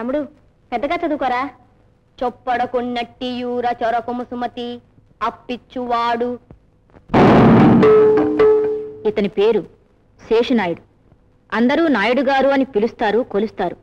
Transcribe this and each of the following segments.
తమ్ముడు పెద్దగా చదువుకోరా. చొప్పడకున్నట్టియూర చొరకొము సుమతి అప్పిచ్చువాడు. ఇతని పేరు శేషునాయుడు. అందరూ నాయుడు గారు అని పిలుస్తారు, కొలుస్తారు.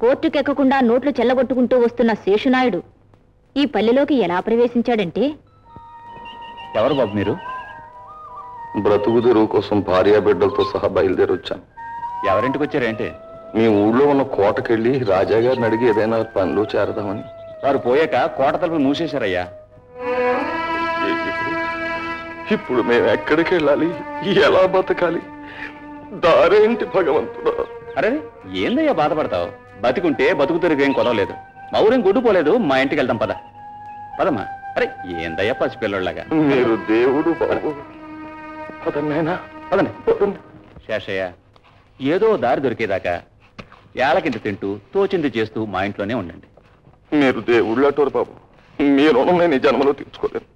కోర్టుకెక్కకుండా నోట్లు చెల్లగొట్టుకుంటూ వస్తున్న శేషునాయుడు ఈ పల్లెలోకి ఎలా ప్రవేశించాడంటే... ఎవరు బాబు మీరు? బ్రతుకు తెరువు కోసం భార్యా బిడ్డలతో సహా బయలుదేరి వచ్చాను. ఎవరింటికి వచ్చారేంటి? మీ ఊళ్ళో ఉన్న కోటకెళ్ళి రాజాగారిని అడిగి ఏదైనా పనిలో చేరదామని. వారు పోయాక కోట తలుపులు మూసేశారయ్యా. ఇప్పుడు మేము ఎక్కడికి వెళ్ళాలి? ఎలా బతకాలి? దారేంటి భగవంతుడా? అరే ఏందయ్యా బాధపడతావు? బతికుంటే బతుకు తిరిగేం కొదవలేదు. మౌరేం గుడ్డుపోలేదు. మా ఇంటికి వెళ్దాం పద. పదమ్మా. అరే ఏందయ్యా పసిపిల్లలాగా? మీరు దేవుడు బాబు. పదన్నైనా పదండి. శేషయ్య, ఏదో దారి దొరికేదాకా ఏళ్ళకింత తింటూ తోచింది చేస్తూ మా ఇంట్లోనే ఉండండి. మీరు దేవుళ్ళటోరు బాబు. మీ రుణం నేను ఈ జన్మలో తీర్చుకోలేను.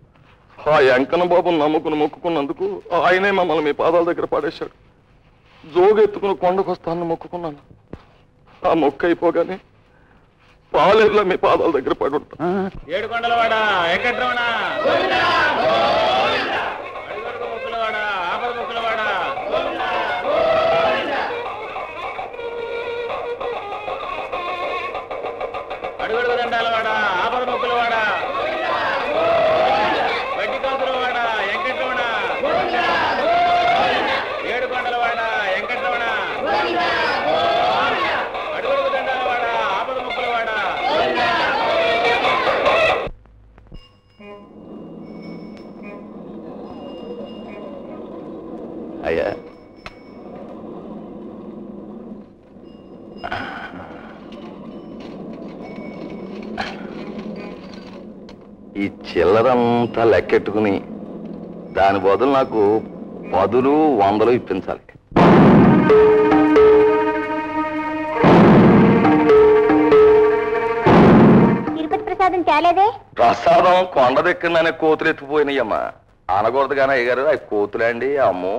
ఆ వెంకన్న బాబును నమ్ముకుని మొక్కుకున్నందుకు ఆయనే మమ్మల్ని మీ పాదాల దగ్గర పడేశాడు. జోగెత్తుకుని కొండకొస్తానని మొక్కుకున్నాను. ఆ మొక్క అయిపోగానే పాలేరులో మీ పాదాల దగ్గర పడి ఉంటా. ఏడుకొండలవాడ వెంకట్రమణ, అడుగడుగు దండాలవాడ ఆపద మొక్కులవాడ, వడ్డీ కాసులవాడ వెంకట్రమణ, ఏడుకొండలవాడ వెంకట్రమణ, అడుగడుగు దండాలవాడ ఆపద మొక్కులవాడ. అయ్యా, ఈ చిల్లరంతా లెక్కెట్టుకుని దాని బదులు నాకు 10, 100 ఇప్పించాలి. తిరుపతి ప్రసాదం తేలేదే? ప్రసాదం కొండ దెక్కిందనే కోతులు ఎత్తుకుపోయినాయమ్మా. అనకూడదు కానీ అయ్యగారు, అవి కోతులండి. అమ్మో,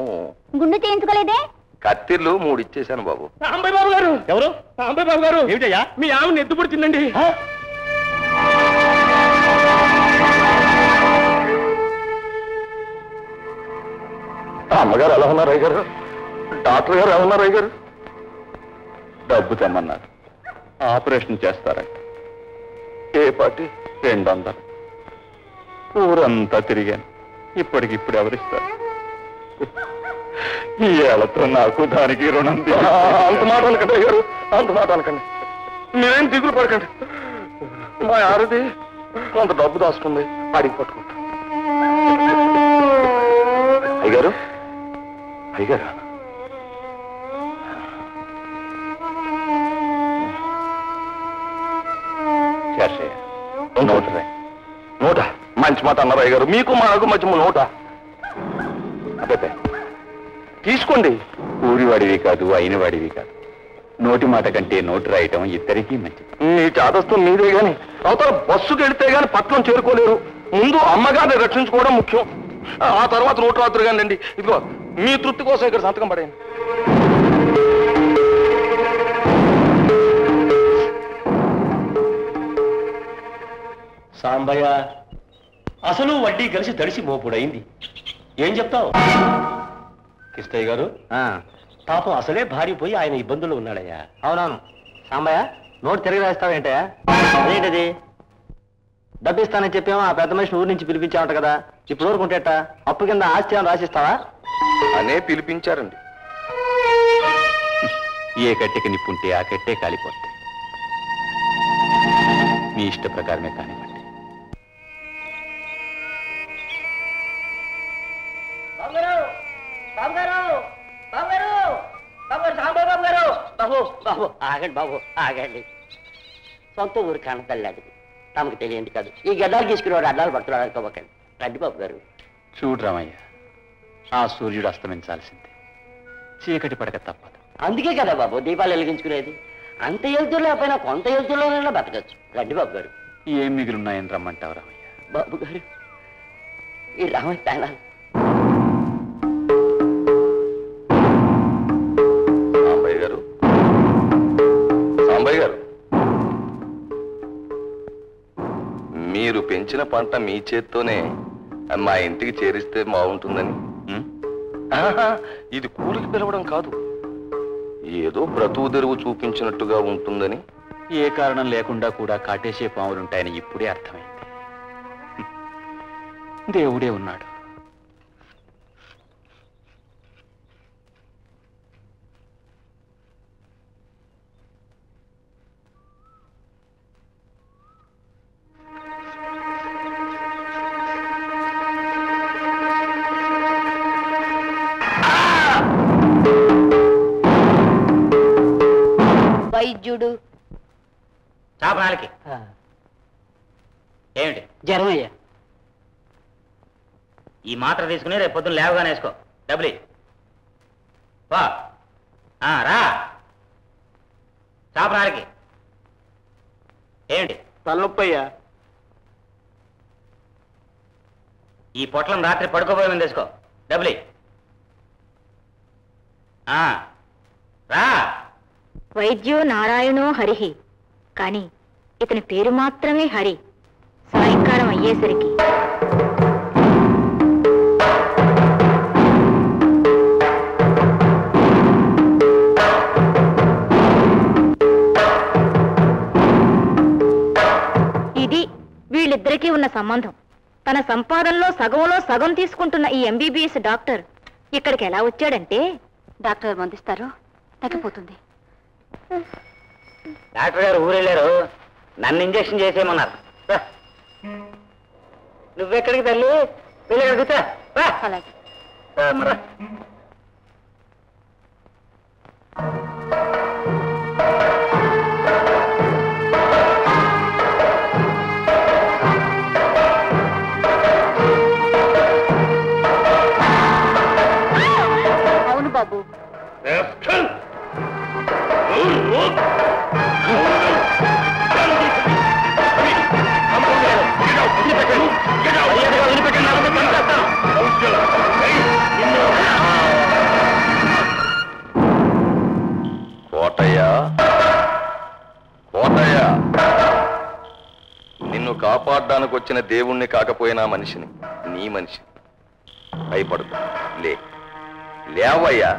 గుండు చేయించుకోలేదే? కత్తిర్లు 3 ఇచ్చేశాను బాబు. అంబయ్య బాబు గారు. ఎవరు? అంబయ్య బాబు గారు. ఏమిటయ్యా? మీ ఆమె ఎత్తుపడుతుందండి. అమ్మగారు ఎలా ఉన్నారు అయ్యగారు? డాక్టర్ గారు ఎలా ఉన్నారు అయ్యగారు? డబ్బు తెమ్మన్నారు. ఆపరేషన్ చేస్తారంట. ఏ పార్టీ? 200. ఊరంతా తిరిగాను. ఇప్పటికిప్పుడు ఎవరిస్తారు? ఈ ఏళ్లతో నాకు దానికి రుణం. అంత మాట అనకండి అయ్యారు, అంత మాట అనకండి. మీరేం దిగులు పడకండి. మా ఆరుది కొంత డబ్బు దాచుకుంది, అడిగి పట్టుకుంటా. అయ్యారు, అయ్యారు, నోట మంచి మాట అన్నారు అయ్యారు. మీకు మనకు మధ్య నోట. అదే తీసుకోండి. ఊరివాడివి కాదు, అయినవాడివి కాదు. నోటి మాట కంటే నోటు రాయటం ఇద్దరికీ మంచిది. మీ చాదస్తం మీదే గాని అవతల బస్సుకి వెళితే గాని పట్నం చేరుకోలేరు. ముందు అమ్మగారిని రక్షించుకోవడం ముఖ్యం. ఆ తర్వాత నోటు రాత్రులు కానివ్వండి. ఇదిగో మీ తృప్తి కోసం ఇక్కడ సంతకం పడేయండి. సాంబయ్య, అసలు వడ్డీ కలిసి తడిసి మోపుడైంది. ఏం చెప్తావు కిష్టయ్య గారు? పాపం అసలే భారీపోయి ఆయన ఇబ్బందులు ఉన్నాడయ్యా. అవునవును. సాంబయ్య, నోటు తిరిగి రాస్తావేంటయా? అదేంటది? డబ్బు ఇస్తానని చెప్పామో ఆ పెద్ద మనిషిని ఊరి నుంచి పిలిపించామంట కదా. ఇప్పుడు ఊరుకుంటేట అప్పు కింద ఆస్తి అని రాసిస్తావా? అనే పిలిపించారండి. ఏ కట్టెకి నిప్పుంటే ఆ కట్టే కాలిపోతాయి. మీ ఇష్ట ప్రకారమే కానివ్వండి. బాబు బాబు ఆగండి, బాబు ఆగండి. సొంత ఊరు కనతల్లాడు, తమకు తెలియంది కాదు. ఈ గడ్డాలు తీసుకునేవాడు అడ్డాలు పడుతున్నాడు అనుకోకండి. రండి బాబు గారు. చూడు రామయ్య, ఆ సూర్యుడు అస్తమించాల్సిందే. చీకటి పడక తప్పదు. అందుకే కదా బాబు దీపాలు వెలిగించుకునేది. అంత వెళ్తూ లేకపోయినా కొంత వెళ్తులోనైనా బతకచ్చు. రండి బాబు గారు. ఏం మిగిలిన్నాయని రమ్మంటావు రామయ్య? బాబు గారు, ఈ రామయ్య ప్రాణాలు. సాంబయ్య గారు, సాంబయ్య గారు, మీరు పెంచిన పంట మీ చేత్తోనే మా ఇంటికి చేరిస్తే బాగుంటుందని. ఇది కూలికి పిలవడం కాదు, ఏదో బ్రతుకు తెరువు చూపించినట్టుగా ఉంటుందని. ఏ కారణం లేకుండా కూడా కాటేసే పాములుంటాయని ఇప్పుడే అర్థమైంది. దేవుడే ఉన్నాడు. వైద్యుడు చాపనాలకి ఏమిటి? జ్వరం అయ్యా. ఈ మాత్ర తీసుకుని రేపు పొద్దున్న లేవగానే వేసుకో. డబ్బులు వా రా. చాపనాలకి ఏమిటి? తలనొప్పి అయ్యా. ఈ పొట్లం రాత్రి పడుకోబోయే ముందు వేసుకో. డబ్బులు రా. వైద్యో నారాయణో హరిహి, కాని ఇతని పేరు మాత్రమే హరి. సాయంకాలం అయ్యేసరికి ఇది వీళ్ళిద్దరికీ ఉన్న సంబంధం. తన సంపాదనలో సగంలో సగం తీసుకుంటున్న ఈ ఎంబీబీఎస్ డాక్టర్ ఇక్కడికి ఎలా వచ్చాడంటే, డాక్టర్ మందిస్తారు, తగ్గిపోతుంది. డాక్టర్ గారు ఊరెళ్ళారు, నన్ను ఇంజక్షన్ చేసేయమన్నారు. నువ్వెక్కడికి తల్లి? వెళ్ళి అడుగుతా. అలాగే. అవును బాబు. కోటయ్య, కోటయ్య, నిన్ను కాపాడడానికి వచ్చిన దేవుణ్ణి కాకపోయినా మనిషిని, నీ మనిషి. భయపడదు, లేవయ్యా.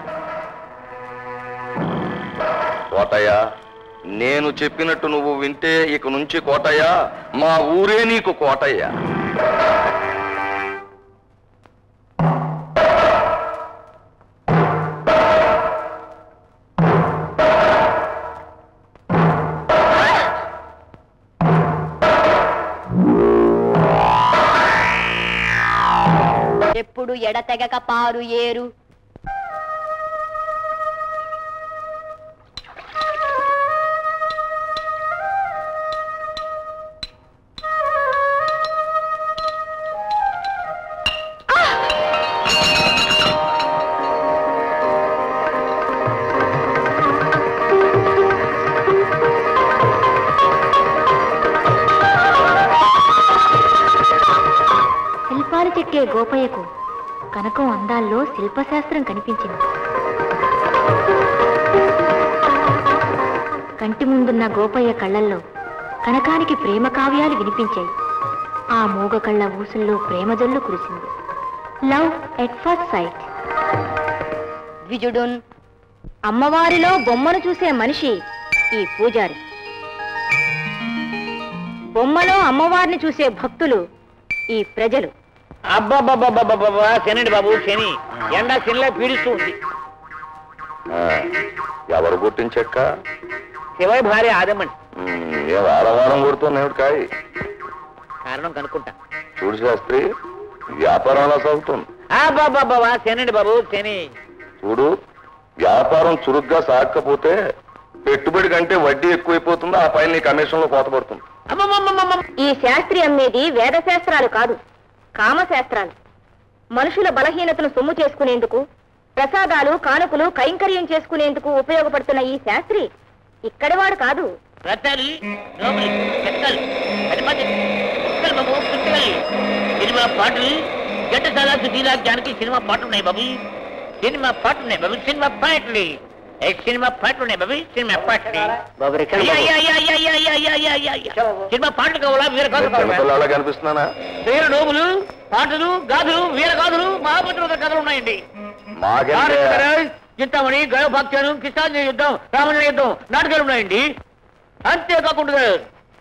కోటయ్య, నేను చెప్పినట్టు నువ్వు వింటే ఇక నుంచి కోటయ్య మా ఊరే నీకు కోటయ్య. ఎప్పుడు ఎడతెగక పారు ఏరు. శిల్పాలు చెక్కే గోపయ్యకు కనకం అందాల్లో శిల్పశాస్త్రం కనిపించింది. కంటి ముందున్న గోపయ్య కళ్ళల్లో కనకానికి ప్రేమ కావ్యాలు వినిపించాయి. ఆ మూగ కళ్ళ ఊసుల్లో ప్రేమజల్లు కురిసింది. Love at first sight. ద్విజుడున్, అమ్మవారిలో బొమ్మను చూసే మనిషి ఈ పూజారి. బొమ్మలో అమ్మవారిని చూసే భక్తులు ఈ ప్రజలు. అబ్బాబ్బాబ్బాబ్బా, శనండి బాబు, శని ఎండ శనిలా పీడిస్తూ ఉంది. ఎవరు గుర్తించక్క? శివయ్య భార్య ఆదమండి. ఏ వారం కొడుతున్నాడు కాయ? కారణం కనుక్కుంటా. చూడు శాస్త్రి, వ్యాపారం అలా సాగుతుంది. అబ్బాబ్బాబ్బా, శనండి బాబు, శని. చూడు, వ్యాపారం చురుగ్గా సాగకపోతే పెట్టుబడి కంటే వడ్డీ ఎక్కువైపోతుంది. ఆ పైన నీ కమిషన్లో కోత పడుతుంది. ఈ శాస్త్రి అమ్మేది వేద శాస్త్రాలు కాదు, కామశాస్త్రాలు. మనుషుల బలహీనతను సొమ్ము చేసుకునేందుకు, ప్రసాదాలు కానుకలు కైంకర్యం చేసుకునేందుకు ఉపయోగపడుతున్న ఈ శాస్త్రి ఇక్కడివాడు కాదు. సినిమా పాటలు ఘంటసాల సుశీల జానకి సినిమా పాటలు ఉన్నాయి బాబు. సినిమా పాటలు ఉన్నాయి బాబు, సినిమా పాటలు. సినిమా పాటలు ఉన్నాయి బాబు సినిమా పాటలు బాబు సినిమా పాటలు కావాలా వీర చిన్నపిల్లలా కనిపిస్తున్నానా? వీర నోములు పాటలు గాథలు వీర గాథలు మహాభద్రత కథలు ఉన్నాయండి. మాకే చింతామణి గయోభాక్యానం కృష్ణాంజలి యుద్ధం రామణ యుద్ధం నాటకాలు ఉన్నాయండి. అంతేకాకుండా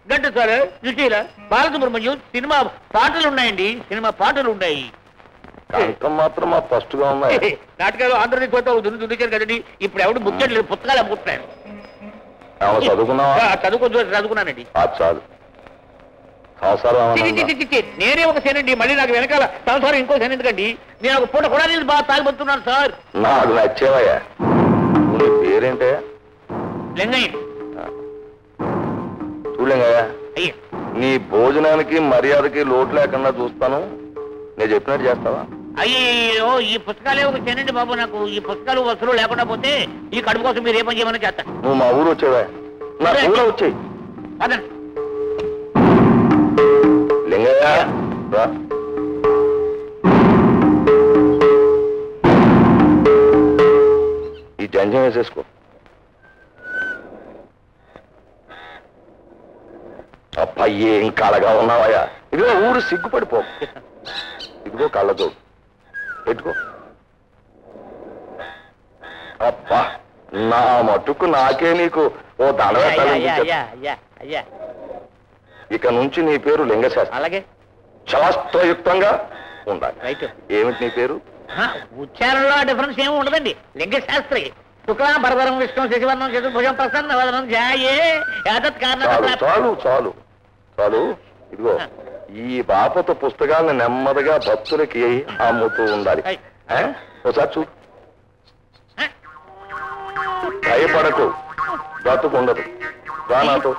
ఘంటసాల సుశీల బాలసుబ్రహ్మణ్యం సినిమా పాటలు ఉన్నాయండి. సినిమా పాటలు ఉన్నాయి. కంఠం మాత్రం మా ఫస్ట్ గా ఉన్నాయి. నాటకాలు ఆంధ్రప్రదేశ్ పోతా దుండిచారు కదండి. ఇప్పుడు ఎవడు ముచ్చట్లు పుస్తకాలు అమ్ముతున్నాడు. చదువుకున్నావా? చదువుకున్నానండి. చాలు సంసారం నేనే ఒక సేనండి. మళ్ళీ నాకు వెనకాల సంసారం ఇంకో సేన ఎందుకండి? నేను ఒక పూట కూడా నీళ్ళు బాగా తాగిపోతున్నాను సార్. నాకు నచ్చేవయ్యా. నీ పేరేంటే? లింగయ్య. చూడలేంగయ్యా, అయ్యా నీ భోజనానికి మర్యాదకి లోటు లేకుండా చూస్తాను. నేను చెప్పినట్టు చేస్తావా? అయ్యో ఈ పుస్తకాలే ఒక సేనండి బాబు. నాకు ఈ పుస్తకాలు వస్తువులు లేకుండా పోతే ఈ కడుపు కోసం మీరు ఏ పని చేయమని చేస్తా. నువ్వు మా ఊరు వచ్చేవా? నా ఊళ్ళో వచ్చేయి. అదండి లింగయ్య రా. ఈ జంజం వేసేసుకో. అబ్బా ఏం కళగా ఉన్నావయ్యా. ఇదిగో ఊరు సిగ్గుపడిపో. ఇదిగో కళ్ళతోడు పెట్టుకో. అబ్బా నా మటుకు నాకే నీకు ఓ అయ్యా ఇక నుంచి నీ పేరు లింగశాస్త్రి. అలాగే శాస్త్రయుక్తంగా ఉండాలి. రైట్. ఏమిటి నీ పేరు? ఉచ్చారణలో డిఫరెన్స్ ఏమి ఉండదండి. లింగ శాస్త్రి. శుక్లాం భరధరం విష్ణు శశివర్ణం చతుర్భుజం ప్రసన్నవదనం ధ్యాయే యాదత్ చాలు కారణం. చాలు చాలు చాలు. ఇదిగో ఈ బాపత పుస్తకాలను నెమ్మదిగా భక్తులకి అమ్ముతూ ఉండాలి. ఒకసారి చూ. భయపడకు, బ్రతుకుండదు. రా నాతో.